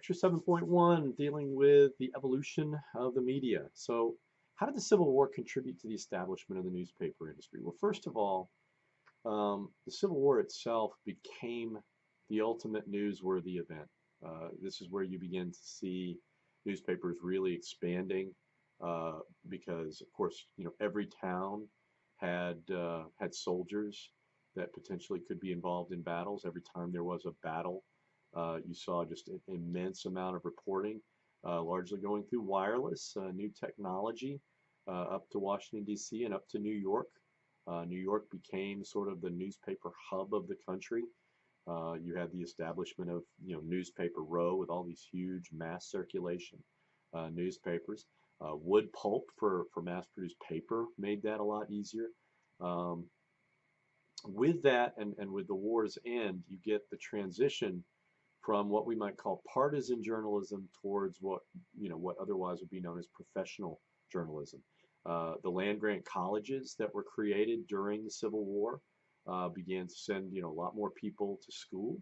Lecture 7.1, dealing with the evolution of the media. So, how did the Civil War contribute to the establishment of the newspaper industry? Well, first of all, the Civil War itself became the ultimate newsworthy event. This is where you begin to see newspapers really expanding because, of course, every town had soldiers that potentially could be involved in battles. Every time there was a battle, you saw just an immense amount of reporting, largely going through wireless, new technology, up to Washington, D.C. and up to New York. New York became sort of the newspaper hub of the country. You had the establishment of, Newspaper Row with all these huge mass circulation newspapers. Wood pulp for mass-produced paper made that a lot easier. Um, with that and with the war's end, you get the transition from what we might call partisan journalism towards what otherwise would be known as professional journalism. The land grant colleges that were created during the Civil War began to send a lot more people to school.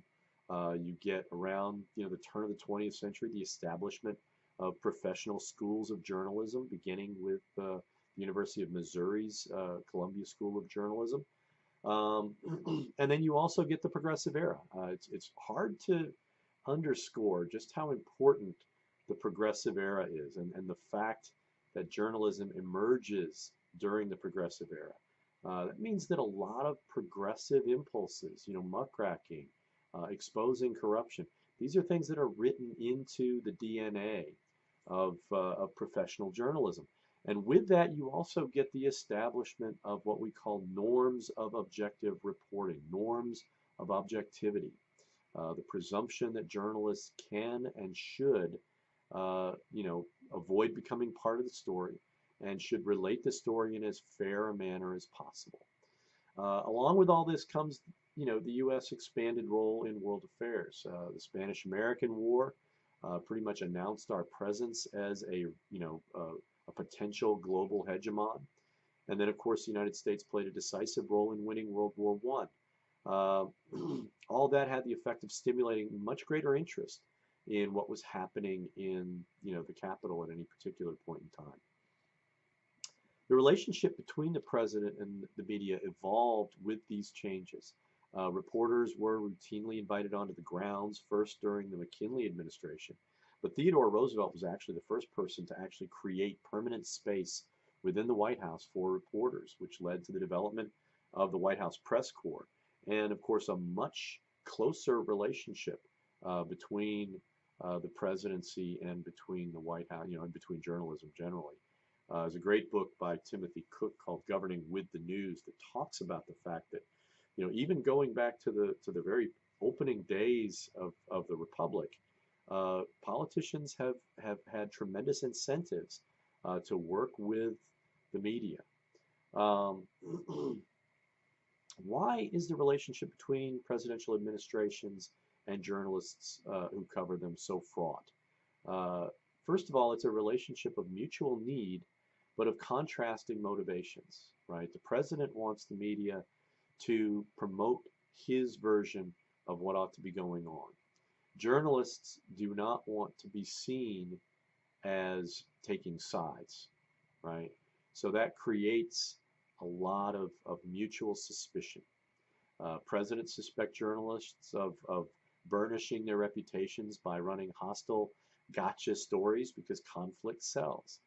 You get around the turn of the 20th century the establishment of professional schools of journalism, beginning with the University of Missouri's Columbia School of Journalism. Um, and then you also get the progressive era. It's hard to underscore just how important the progressive era is and the fact that journalism emerges during the progressive era. That means that a lot of progressive impulses, muckraking, exposing corruption, these are things that are written into the DNA of professional journalism. And with that, you also get the establishment of what we call norms of objective reporting, norms of objectivity, the presumption that journalists can and should, avoid becoming part of the story and should relate the story in as fair a manner as possible. Along with all this comes, the U.S. expanded role in world affairs. The Spanish-American War pretty much announced our presence as a potential global hegemon. And then, of course, the United States played a decisive role in winning World War I. All that had the effect of stimulating much greater interest in what was happening in the Capitol at any particular point in time. The relationship between the president and the media evolved with these changes. Reporters were routinely invited onto the grounds, first during the McKinley administration. But Theodore Roosevelt was actually the first person to actually create permanent space within the White House for reporters, which led to the development of the White House Press Corps. And of course, a much closer relationship between the presidency and between the White House, and between journalism generally. There's a great book by Timothy Cook called Governing with the News that talks about the fact that, even going back to the very opening days of the Republic, politicians have had tremendous incentives to work with the media. Um, why is the relationship between presidential administrations and journalists who cover them so fraught? First of all, it's a relationship of mutual need, but of contrasting motivations, right? The president wants the media to promote his version of what ought to be going on. Journalists do not want to be seen as taking sides, right? So that creates a lot of mutual suspicion. Presidents suspect journalists of burnishing their reputations by running hostile gotcha stories because conflict sells.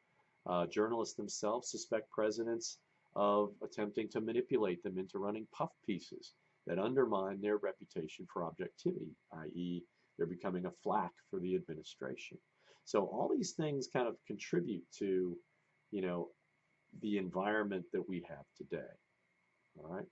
Journalists themselves suspect presidents of attempting to manipulate them into running puff pieces that undermine their reputation for objectivity, i.e., they're becoming a flack for the administration. So all these things kind of contribute to, the environment that we have today. All right.